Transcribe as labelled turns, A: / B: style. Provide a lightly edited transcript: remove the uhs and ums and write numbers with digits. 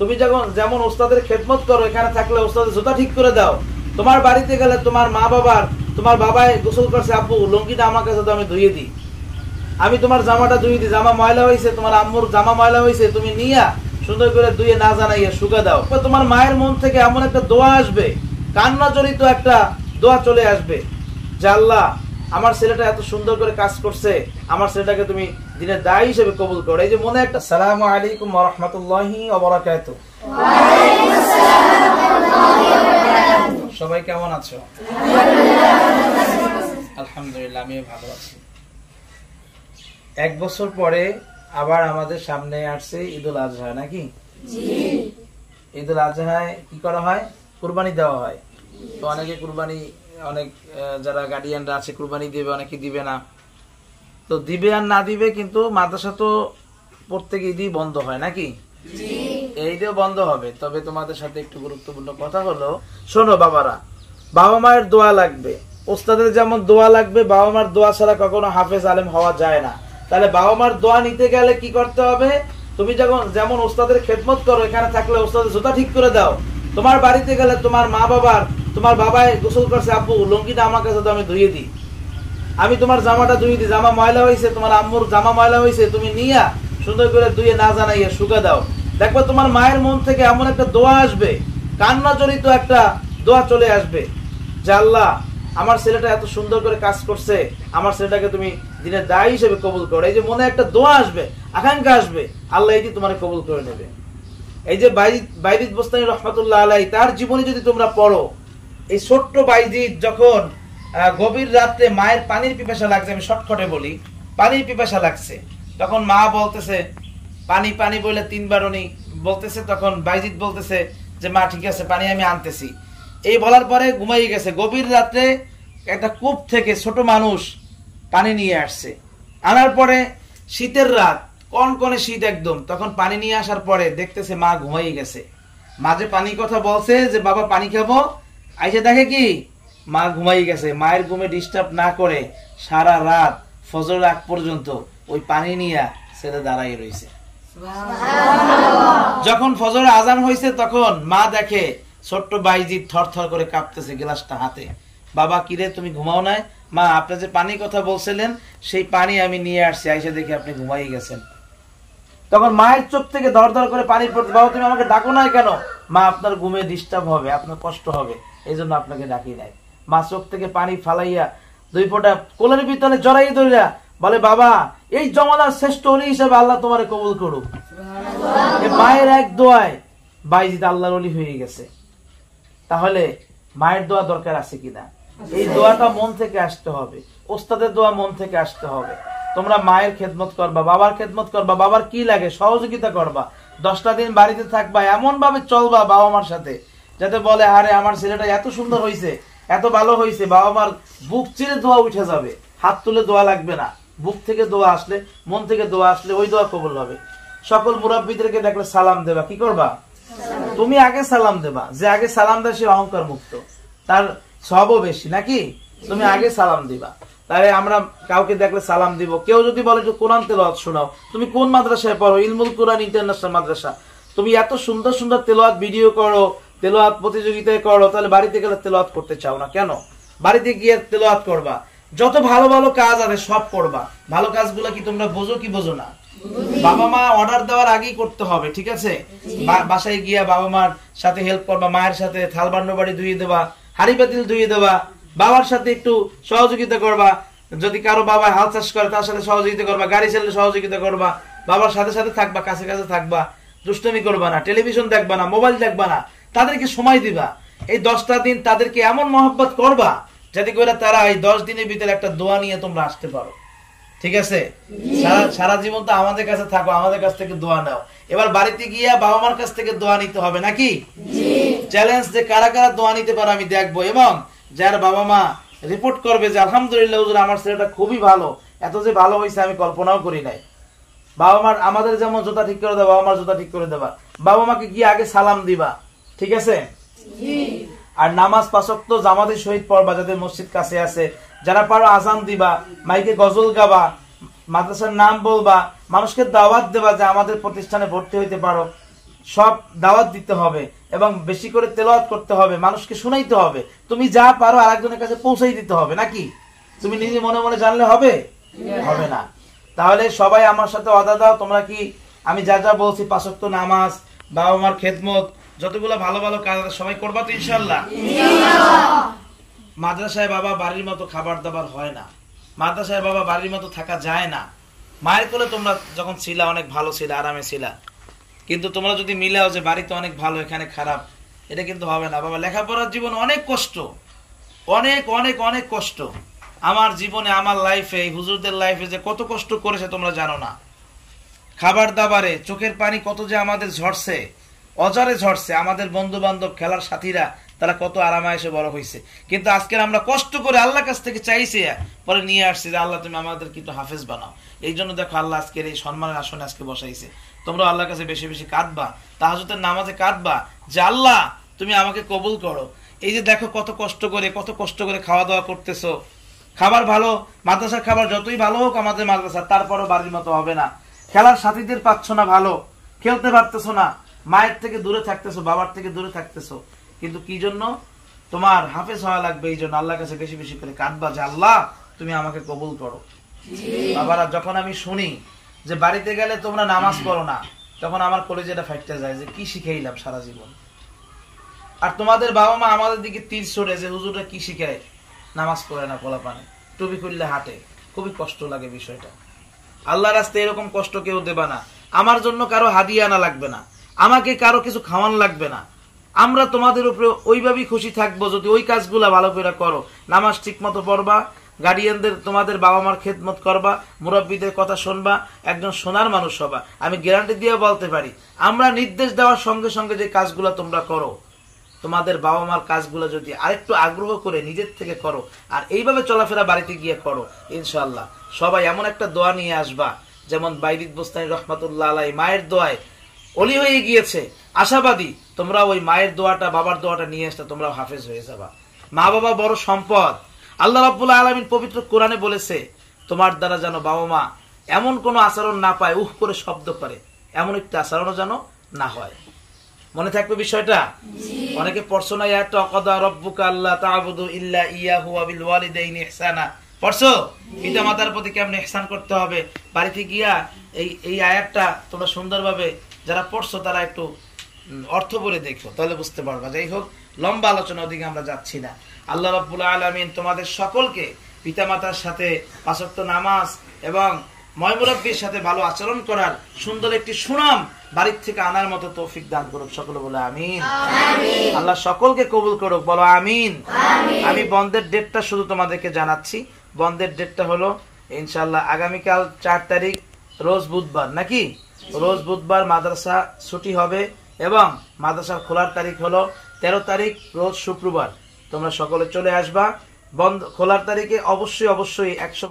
A: তুমি যখন যেমন ওস্তাদের খেদমত করো, এখানে থাকলে ওস্তাদের জুতা ঠিক করে দাও। তোমার বাড়িতে গেলে তোমার মা বাবার, তোমার বাবাই গোসল করছে, আব্বু লুঙ্গিটা আমার কাছে তো আমি ধুয়ে দিই, আমি তোমার জামাটা ধুয়ে দিই, জামা ময়লা হয়েছে, তোমার আম্মুর জামা ময়লা হয়েছে, তুমি নিয়া সুন্দর করে ধুয়ে না জানাইয়া শুকা দাও। তোমার মায়ের মন থেকে এমন একটা দোয়া আসবে, কান্না জড়িত একটা দোয়া চলে আসবে যে আল্লাহ আমার ছেলেটা এত সুন্দর করে কাজ করছে, আমার ছেলেটাকে তুমি দিনের দায়ী হিসেবে কবুল করো। এই যে মনে একটা আসসালামু আলাইকুম ওয়া রাহমাতুল্লাহি ওয়া বারাকাতুহু। ওয়া আলাইকুম আসসালাম ওয়া রাহমাতুল্লাহি ওয়া বারাকাতুহু। সবাই কেমন আছো? আলহামদুলিল্লাহ, আমিও ভালো আছি। এক বছর পরে আবার আমাদের সামনে আসছে ঈদুল আজহা, নাকি? জি। ঈদুল আজহায় কি করা হয়? কুরবানি দেওয়া হয়। তো অনেকে কুরবানি, অনেক যারা গার্ডিয়ানরা আছে কুরবানি দিবে, অনেকে দিবে না। তো দিবে আর না দিবে, কিন্তু মাদ্রাসা তো প্রত্যেক ঈদই বন্ধ হয়, নাকি? জি। এই ঈদেও বন্ধ হবে। তবে তোমাদের সাথে একটু গুরুত্বপূর্ণ কথা হলো, শোনো বাবারা, বাবা মায়ের দোয়া লাগবে, ওস্তাদের যেমন দোয়া লাগবে, বাবা মার দোয়া ছাড়া কখনো হাফেজ আলেম হওয়া যায় না। তাহলে বাবা মার দোয়া নিতে গেলে কি করতে হবে? তুমি যখন যেমন ওস্তাদের খেদমত করো, এখানে থাকলে ওস্তাদের জুতা ঠিক করে দাও। তোমার বাড়িতে গেলে তোমার মা বাবার, তোমার বাবাই গোসল করছে, আব্বু লুঙ্গিটা আমার কাছে তো আমি ধুয়ে দিই, আমি তোমার জামাটা ধুয়ে দিই, জামা ময়লা হয়েছে, তোমার আম্মুর জামা ময়লা হয়েছে, তুমি নিয়া সুন্দর করে ধুয়ে না জানাইয়া শুকা দাও। দেখবা তোমার মায়ের মন থেকে এমন একটা দোয়া আসবে, কান্না জড়িত একটা দোয়া চলে আসবে যে আল্লাহ আমার ছেলেটা এত সুন্দর করে কাজ করছে, আমার ছেলেটাকে তুমি দিনের দায়ী হিসেবে কবুল করো। এই যে মনে একটা দোয়া আসবে, আকাঙ্ক্ষা আসবে, আল্লাহ এটি তোমার কবুল করে নেবে। এই যে বাইজিদ বোস্তানী রহমাতুল্লাহ আলাইহি, তার জীবনী যদি তোমরা পড়ো, এই ছোট্ট বাইজিদ যখন গভীর রাত্রে মায়ের পানির পিপাসা লাগছে, আমি শর্টকাটে বলি, পানির পিপাসা লাগছে, তখন মা বলতেছে পানি পানি বলে তিনবার উনি বলতেছে, তখন বাইজিদ বলতেছে যে মা ঠিক আছে, পানি আমি আনতেছি। এই বলার পরে ঘুমাই গেছে। গভীর রাত্রে একটা কূপ থেকে ছোট মানুষ পানি নিয়ে আসছে, আনার পরে শীতের রাত, কনকনে শীত একদম, তখন পানি নিয়ে আসার পরে দেখতেছে মা ঘুমাই গেছে। মা যে পানির কথা বলছে যে বাবা পানি খাবো, আইসে দেখে কি মা ঘুমাই গেছে। মায়ের ঘুমে ডিস্টার্ব না করে সারা রাত ফজর আগ পর্যন্ত ওই পানি নিয়ে ছেলে দাঁড়াই রয়েছে। যখন ফজর আজান হয়েছে, তখন মা দেখে ছোট্ট বাইজিদ থরথর করে কাঁপতেছে গ্লাসটা হাতে। বাবা কিরে, তুমি ঘুমাও নাই? মা আপনি যে পানির কথা বলছিলেন সেই পানি আমি নিয়ে আসছি, আইসা দেখে আপনি ঘুমাই গেছেন। তখন মায়ের চোখ থেকে দর দর করে পানি পড়তে, বাবা তুমি আমাকে ডাকো নাই কেন? মা আপনার ঘুমে ডিস্টার্ব হবে, আপনার কষ্ট হবে, এই জন্য আপনাকে ডাকি নাই। মা চোখ থেকে পানি ফালাইয়া দুই ফোঁটা কোলের ভিতরে জড়াই ধরিয়া বলে বাবা এই জমানার শ্রেষ্ঠ ওলি হিসেবে আল্লাহ তোমারে কবুল করুক। মায়ের এক দোয়ায় বাইজিদ আল্লাহর ওলি হয়ে গেছে। তাহলে মায়ের দোয়া দরকার আছে কিনা? এই দোয়াটা মন থেকে আসতে হবে, ওস্তাদের দোয়া মন থেকে আসতে হবে। তোমরা মায়ের খেদমত করবা, বাবার খেদমত করবা, বাবার কি লাগে সহযোগিতা করবা, 10টা দিন বাড়িতে থাকবা, এমন ভাবে চলবা বাবা মার সাথে যাতে বলে আরে আমার ছেলেটা এত সুন্দর হয়েছে, এত ভালো হয়েছে, বাবা মার বুক চিরে দোয়া উঠে যাবে, হাত তুলে দোয়া লাগবে না, বুক থেকে দোয়া আসলে, মন থেকে দোয়া আসলে ওই দোয়া কবুল হবে। সকল মুরাব্বিদেরকে দেখলে সালাম দেবা, কি করবা? তুমি আগে সালাম দেবা, যে আগে সালাম দেয় সে অহংকার মুক্ত, তার সবও বেশি, নাকি? তুমি আগে সালাম দিবা। তাহলে আমরা কাউকে দেখলে সালাম দিব। কেউ যদি বলে যে কোরআন তেলাওয়াত শোনাও, তুমি কোন মাদ্রাসায় পড়ো? ইলমুল কোরআন ইন্টারন্যাশনাল মাদ্রাসা। তুমি এত সুন্দর সুন্দর তেলাওয়াত ভিডিও করো, তেলাওয়াত প্রতিযোগিতায় করো, তাহলে বাড়িতে গেলে তেলাওয়াত করতে চাও না কেন? বাড়িতে গিয়ে তেলাওয়াত করবা, যত ভালো ভালো কাজ আছে সব করবা। ভালো কাজগুলো কি তোমরা বোঝো কি বোঝো না? বাবা মা অর্ডার দেওয়ার আগেই করতে হবে, ঠিক আছে? বাসায় গিয়া বাবা মার সাথে হেল্প করবা, মায়ের সাথে থাল বান্না বাড়ি ধুয়ে দেবা, হাড়ি পাতিল ধুয়ে দেবা, বাবার সাথে একটু সহযোগিতা করবা। যদি কারো বাবা হাল চাষ করে তার সাথে সহযোগিতা করবা, গাড়ি চালালে সহযোগিতা করবা, বাবার সাথে সাথে থাকবা, কাছে কাছে থাকবা, দুষ্টমি করবা না, টেলিভিশন দেখবা না, মোবাইল দেখবা না, তাদেরকে সময় দিবা। এই 10টা দিন তাদেরকে এমন মহব্বত করবা যাতে করে তারা এই 10 দিনের ভিতরে একটা দোয়া নিয়ে তোমরা আসতে পারো, ঠিক আছে? সারা জীবন তো আমাদের কাছে থাকো, আমাদের কাছ থেকে দোয়া নাও। এবার বাড়িতে গিয়া বাবা মার কাছ থেকে দোয়া নিতে হবে, নাকি? চ্যালেঞ্জ যে কারা কারা দোয়া নিতে পারো আমি দেখবো, এবং যার বাবা মা রিপোর্ট করবে যে আলহামদুলিল্লাহ হুজুর আমার ছেলেটা খুবই ভালো, এত যে ভালো হয়েছে আমি কল্পনাও করি নাই। বাবা মার আমাদের যেমন জুতা ঠিক করে দেবা, বাবা মার জুতা ঠিক করে দেবা, বাবা মাকে গিয়ে আগে সালাম দিবা, ঠিক আছে? আর নামাজ 5 ওয়াক্ত জামাতের সহিত পড়বা, যাদের মসজিদ কাছে আছে। যারা পারো আজান দিবা, মাইকে গজল গাবা, মাদ্রাসার নাম বলবা, মানুষকে দাওয়াত দেবা যে আমাদের প্রতিষ্ঠানে ভর্তি হইতে পারো। সব দাওয়াত দিতে হবে এবং বেশি করে তেলাওয়াত করতে হবে, মানুষকে শুনাইতে হবে। তুমি যা পারো আরেকজনের কাছে পৌঁছাই দিতে হবে নাকি? তুমি নিজে মনে মনে জানলে হবে? হবে না। তাহলে সবাই আমার সাথে ওয়াদা দাও, তোমরা কি আমি যা যা বলছি 5 ওয়াক্ত নামাজ, বাবা মার খেদমত, যতগুলো ভালো ভালো কাজ আছে সবাই করবা তো ইনশাআল্লাহ? মাদ্রাসায় বাবা বাড়ির মতো খাবার দাবার হয় না, মাদ্রাসায় বাবা বাড়ির মতো থাকা যায় না। মায়ের কোলে তোমরা যখন ছিলা অনেক ভালো ছিলা, আরামে ছিলা, কিন্তু তোমরা যদি মিলাও যে বাড়িতে অনেক ভালো এখানে খারাপ, এটা কিন্তু হবে না বাবা। লেখাপড়ার জীবন অনেক কষ্ট, অনেক অনেক অনেক কষ্ট। আমার জীবনে, আমার লাইফে, হুজুরদের লাইফে যে কত কষ্ট করেছে তোমরা জানো না। খাবার দাবারে চোখের পানি কত যে আমাদের ঝরছে, অজারে ঝরছে। আমাদের বন্ধু বান্ধব, খেলার সাথীরা, তারা কত আরামায়েশে বড় হয়েছে, কিন্তু আজকে আমরা কষ্ট করে আল্লাহর কাছ থেকে চাইছি, পরে নিয়ে আসছি যে আল্লাহ তুমি আমাদের কিন্তু হাফেজ বানাও। এই জন্য দেখো আল্লাহ আজকের এই সম্মানের আসনে আজকে বসাইছে। তোমরা আল্লাহর কাছে বেশি বেশি কাঁদবা, তাহাজ্জুদের নামাজে কাঁদবা যে আল্লাহ তুমি আমাকে কবুল করো। এই যে দেখো কত কষ্ট করে খাওয়া দাওয়া করতেছো। খাবার ভালো, মাদ্রাসার খাবার যতই ভালো হোক আমাদের মাদ্রাসা, তারপরও বাড়ির মতো হবে না। খেলার সাথীদের পাচ্ছ না, ভালো খেলতে পারতেছো না, মায়ের থেকে দূরে থাকতেছো, বাবার থেকে দূরে থাকতেছো, কিন্তু কি জন্য? তোমার হাফেজ হওয়া লাগবে। এই জন্য আল্লাহর কাছে বেশি বেশি করে কাঁদবা যে আল্লাহ তুমি আমাকে কবুল করো। বাবারা, যখন আমি শুনি যে বাড়িতে গেলে তোমরা নামাজ পড়ো না, তখন আমার কলেজেটা ফাইটতে যায় যে কি শিখাইলাম সারা জীবন। আর তোমাদের বাবা মা আমাদের দিকে তীর ছড়ে যে হুজুররা কি শিখায়, নামাজ পড়ে না, পোলা পানে টুপি খুললে হাঁটে। খুবই কষ্ট লাগে বিষয়টা। আল্লাহর রাস্তায় এরকম কষ্ট কেউ দেবা না। আমার জন্য কারো হাদিয়া আনা লাগবে না, আমাকে কারো কিছু খাওয়ান লাগবে না। আমরা তোমাদের উপরে ওইভাবেই খুশি থাকবো যদি ওই কাজগুলা ভালো করে করো। নামাজ ঠিক মতো পড়বা, গার্ডিয়ানদের, তোমাদের বাবা মার খেদমত করবা, মুরব্বীদের কথা শুনবা, একজন সোনার মানুষ হবা। আমি গ্যারান্টি দিয়ে বলতে পারি, আমরা নির্দেশ দেওয়ার সঙ্গে সঙ্গে যে কাজগুলা তোমরা করো, তোমাদের বাবা মার কাজগুলো যদি আরেকটু আগ্রহ করে নিজের থেকে করো, আর এইভাবে চলাফেরা বাড়িতে গিয়ে করো, ইনশাআল্লাহ সবাই এমন একটা দোয়া নিয়ে আসবা যেমন বাইরিদ বোস্তানি রহমাতুল্লাহ আলাইহি মায়ের দোয়ায় অলি হয়ে গিয়েছে। আশাবাদী তোমরা ওই মায়ের দোয়াটা, বাবার দোয়াটা নিয়ে আসতে তোমরা হাফেজ হয়ে যাবা। মা বাবা বড় সম্পদ। আল্লাহ রাব্বুল আলামিন পবিত্র কোরআনে বলেছে, তোমার দ্বারা যেন বাবা মা এমন কোন আচরণ না পায়, উহ করে শব্দ করে, এমন একটা আচরণও যেন না হয়। মনে থাকবে বিষয়টা? অনেকে পড়ছো না, ইয়া তাকাদা রাব্বুকা আল্লা তা'বুদু ইল্লা ইয়াহু ওয়া বিল ওয়ালিদাইনি ইহসানা, পড়ছো? পিতা মাতার প্রতি কেমন ইহসান করতে হবে। বাড়িতে গিয়া এই আয়াতটা তোমরা সুন্দরভাবে যারা পড়ছো তারা একটু অর্থ বলে দেখো, তাহলে বুঝতে পারবা। যাই হোক, লম্বা আলোচনা ওদিকে আমরা যাচ্ছি না। আল্লাহ রাব্বুল আলামিন তোমাদের সকলকে পিতামাতার সাথে 5 ওয়াক্ত নামাজ এবং ময়মুরব্বির সাথে ভালো আচরণ করার সুন্দর একটি সুনাম বাড়ির থেকে আনার মতো তৌফিক দান করুক। সকলে বলে আমিন। আল্লাহ সকলকে কবুল করুক, বলো আমিন। আমি বন্ধের ডেটটা শুধু তোমাদেরকে জানাচ্ছি। বন্ধের ডেটটা হলো ইনশাআল্লাহ আগামীকাল 4 তারিখ, রোজ বুধবার, নাকি? রোজ বুধবার মাদ্রাসা ছুটি হবে এবং মাদ্রাসা খোলার তারিখ হলো 13 তারিখ, রোজ শুক্রবার। তোমরা সকলে চলে আসবা। বন্ধ খোলার তারিখে অবশ্যই 100